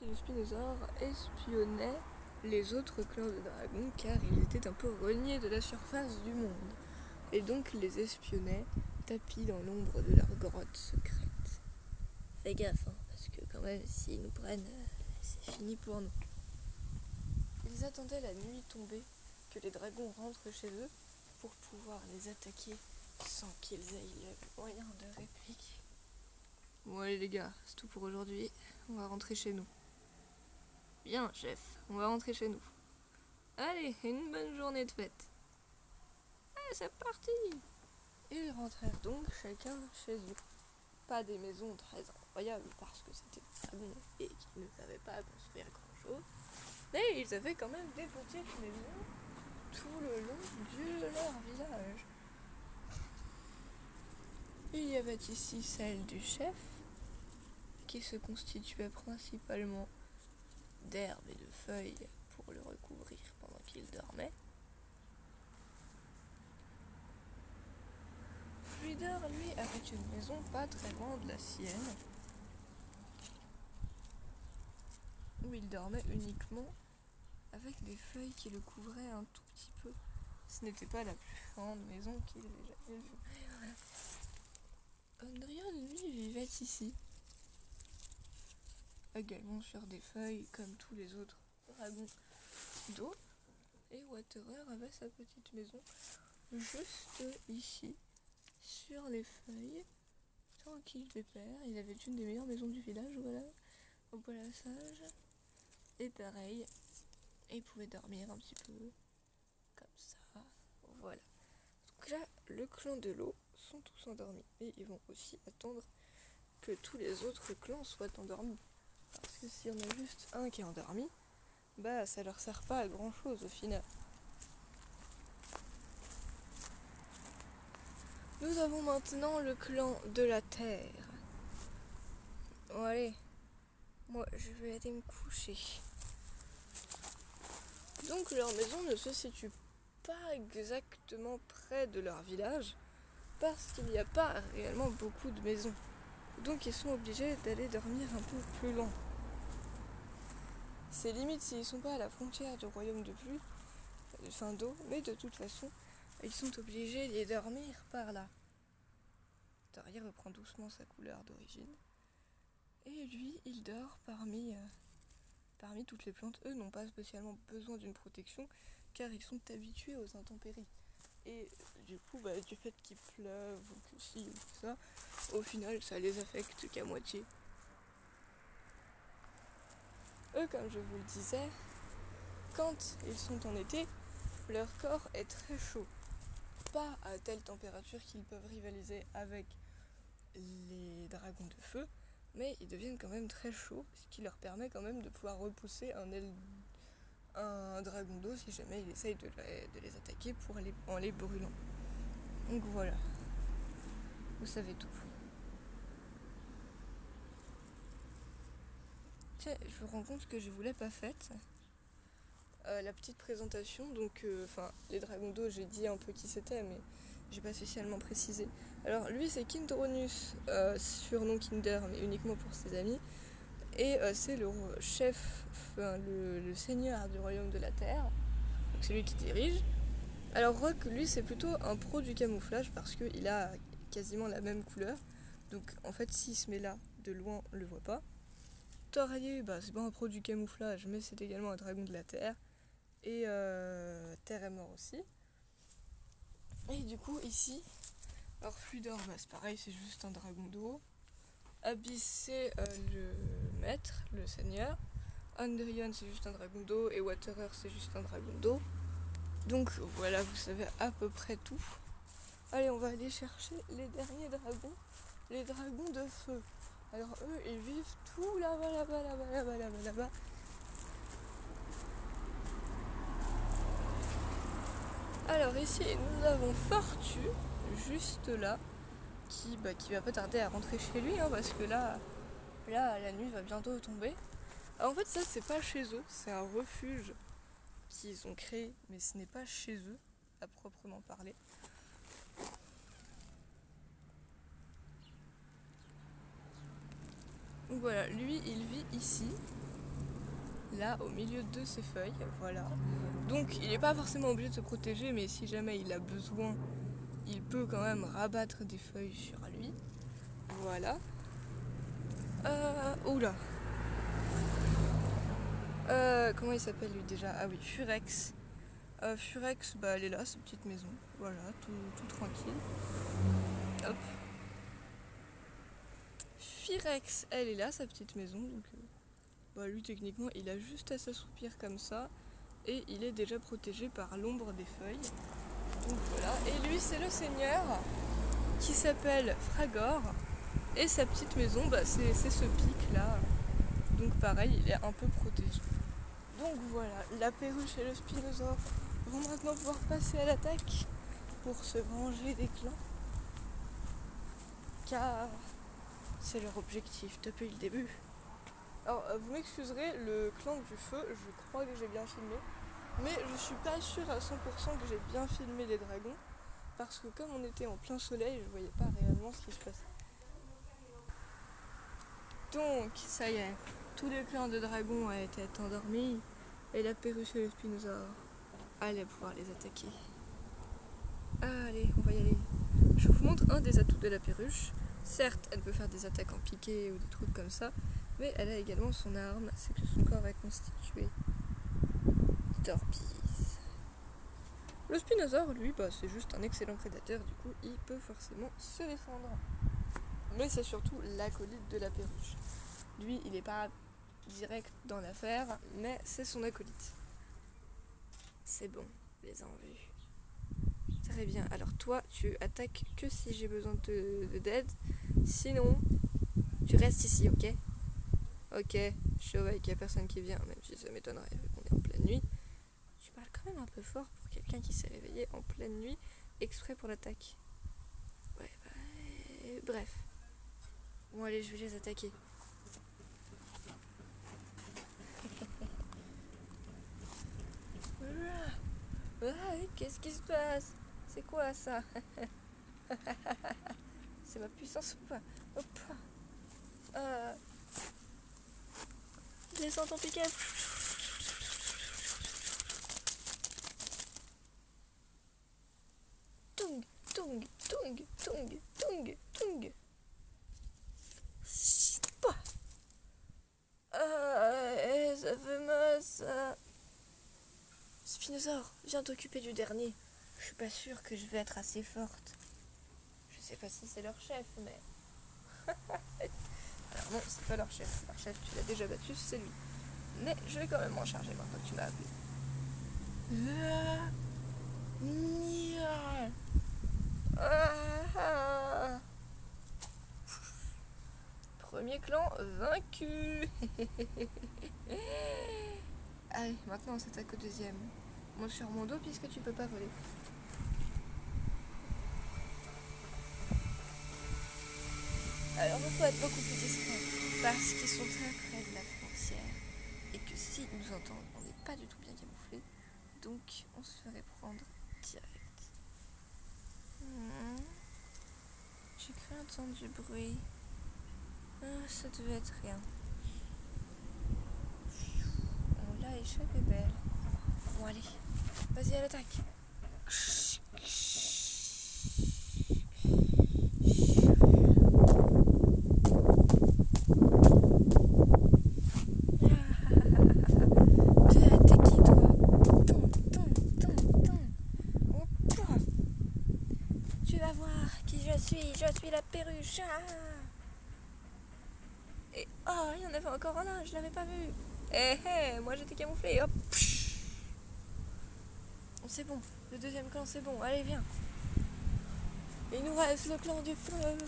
Le spinosaure espionnait les autres clans de dragons car ils étaient un peu reniés de la surface du monde. Et donc ils les espionnaient, tapis dans l'ombre de leur grotte secrète. Fais gaffe, hein, parce que quand même, s'ils nous prennent, c'est fini pour nous. Ils attendaient la nuit tombée, que les dragons rentrent chez eux, pour pouvoir les attaquer sans qu'ils aient le moyen de répliquer. Bon allez les gars, c'est tout pour aujourd'hui, on va rentrer chez nous. Bien chef, on va rentrer chez nous. Allez, une bonne journée de fête. Allez, c'est parti. Ils rentrèrent donc chacun chez eux. Pas des maisons très incroyables parce que c'était très bon et qu'ils ne savaient pas construire grand chose. Mais ils avaient quand même des petites maisons tout le long de leur village. Il y avait ici celle du chef qui se constituait principalement d'herbes et de feuilles pour le recouvrir pendant qu'il dormait. Fluidor, lui, avait une maison pas très loin de la sienne, où il dormait uniquement avec des feuilles qui le couvraient un tout petit peu. Ce n'était pas la plus grande maison qu'il ait jamais vue. Ondrian, lui, vivait ici, également sur des feuilles comme tous les autres dragons d'eau. Et Waterer avait sa petite maison juste ici, sur les feuilles, tranquille pépère. Il avait une des meilleures maisons du village, voilà, au palassage. Et pareil, il pouvait dormir un petit peu, comme ça, voilà. Donc là, le clan de l'eau sont tous endormis. Et ils vont aussi attendre que tous les autres clans soient endormis. Parce que s'il y en a juste un qui est endormi, bah ça leur sert pas à grand chose au final. Nous avons maintenant le clan de la terre. Bon allez, moi je vais aller me coucher. Donc leur maison ne se situe pas exactement près de leur village, parce qu'il n'y a pas réellement beaucoup de maisons. Donc ils sont obligés d'aller dormir un peu plus loin. C'est limite s'ils sont pas à la frontière du royaume de pluie, enfin d'eau, mais de toute façon, ils sont obligés d'y dormir par là. Daria reprend doucement sa couleur d'origine. Et lui, il dort parmi toutes les plantes. Eux n'ont pas spécialement besoin d'une protection, car ils sont habitués aux intempéries. Et du coup, du fait qu'il pleuve ou que ci ou que ça, au final, ça les affecte qu'à moitié. Eux, comme je vous le disais, quand ils sont en été, leur corps est très chaud. Pas à telle température qu'ils peuvent rivaliser avec les dragons de feu, mais ils deviennent quand même très chauds, ce qui leur permet quand même de pouvoir repousser un dragon d'eau si jamais il essaye de les attaquer en les brûlant. Donc voilà, vous savez tout. Tiens, je me rends compte que je vous l'ai pas faite. La petite présentation, donc les dragons d'eau, j'ai dit un peu qui c'était, mais j'ai pas spécialement précisé. Alors lui c'est Kindronus, surnom Kinder, mais uniquement pour ses amis. Et c'est le chef, le seigneur du royaume de la terre. Donc c'est lui qui dirige. Alors Rock, lui, c'est plutôt un pro du camouflage parce qu'il a quasiment la même couleur. Donc en fait, s'il se met là, de loin, on le voit pas. Torrier, c'est pas un pro du camouflage, mais c'est également un dragon de la terre. Et Terre est mort aussi. Et du coup, ici, alors Fluidor, c'est pareil, c'est juste un dragon d'eau. Abyss, c'est le maître, le seigneur. Andrion, c'est juste un dragon d'eau. Et Waterer, c'est juste un dragon d'eau. Donc voilà, vous savez à peu près tout. Allez, on va aller chercher les derniers dragons, les dragons de feu. Alors eux, ils vivent tout là-bas. Alors ici, nous avons Fortu, juste là, qui va pas tarder à rentrer chez lui, hein, parce que là, la nuit va bientôt tomber. Alors, en fait, ça, c'est pas chez eux, c'est un refuge qu'ils ont créé, mais ce n'est pas chez eux, à proprement parler. Donc voilà, lui, il vit ici, là au milieu de ses feuilles, voilà. Donc il n'est pas forcément obligé de se protéger, mais si jamais il a besoin, il peut quand même rabattre des feuilles sur lui. Voilà. Oula. Comment il s'appelle lui déjà? Ah oui, Furex. Furex, elle est là, sa petite maison. Voilà, tout tranquille. Hop. Furex, elle est là, sa petite maison. Donc, lui, techniquement, il a juste à s'assoupir comme ça. Et il est déjà protégé par l'ombre des feuilles. Donc voilà. Et lui, c'est le seigneur qui s'appelle Fragor. Et sa petite maison, c'est ce pic là. Donc pareil, il est un peu protégé. Donc voilà, la perruche et le spinosaure vont maintenant pouvoir passer à l'attaque pour se venger des clans. Car c'est leur objectif depuis le début. Alors vous m'excuserez, le clan du feu, je crois que j'ai bien filmé. Mais je suis pas sûre à 100% que j'ai bien filmé les dragons. Parce que comme on était en plein soleil, je voyais pas réellement ce qui se passait. Donc, ça y est, tous les clans de dragons ont été endormis et la perruche et le spinosaure allaient pouvoir les attaquer. Allez, on va y aller. Je vous montre un des atouts de la perruche. Certes, elle peut faire des attaques en piqué ou des trucs comme ça, mais elle a également son arme, c'est que son corps est constitué d'orbis. Le spinosaure, lui, c'est juste un excellent prédateur, du coup, il peut forcément se défendre. Mais c'est surtout l'acolyte de la perruche. Lui, il n'est pas direct dans l'affaire, mais c'est son acolyte. C'est bon, je les ai en vue. Très bien, alors toi, tu attaques que si j'ai besoin d'aide. Sinon, tu restes ici, ok? Ok, je vois qu'il n'y a personne qui vient, même si ça m'étonnerait vu qu'on est en pleine nuit. Tu parles quand même un peu fort pour quelqu'un qui s'est réveillé en pleine nuit, exprès pour l'attaque. Ouais, bref. Bon allez, je vais les attaquer. Qu'est-ce qui se passe? C'est quoi ça? C'est ma puissance ou pas? Hop. Je les sens en piquet. Tung, tung, tung, tung, tung, tung. Ça fait mal ça. Spinosaure, viens t'occuper du dernier. Je suis pas sûre que je vais être assez forte. Je sais pas si c'est leur chef, mais... Alors non, c'est pas leur chef. Leur chef, tu l'as déjà battu, c'est lui. Mais je vais quand même m'en charger maintenant que tu m'as appelé. Premier clan vaincu. Allez, maintenant on s'attaque au deuxième. Monte sur mon dos puisque tu peux pas voler. Alors il faut être beaucoup plus discret parce qu'ils sont très près de la frontière et que s'ils nous entendent, on n'est pas du tout bien camouflé, donc on se ferait prendre direct. J'ai cru entendre du bruit. Ça devait être rien. On l'a échappé belle. Bon allez, vas-y à l'attaque. Tu vas voir qui je suis la perruche. Et oh, il y en avait encore un là, je l'avais pas vu. Moi j'étais camouflé, hop. C'est bon, le deuxième clan c'est bon, allez viens. Il nous reste le clan du feu.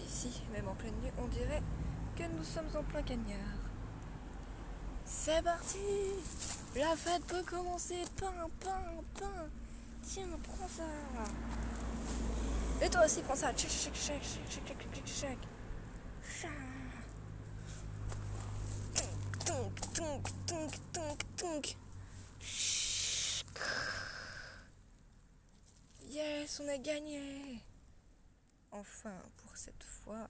Ici, même en pleine nuit, on dirait que nous sommes en plein cagnard. C'est parti. La fête peut commencer. Pain. Tiens, prends ça. Et toi aussi, prends ça. Tchac. Tonk. Yes, on a gagné. enfin, pour cette fois,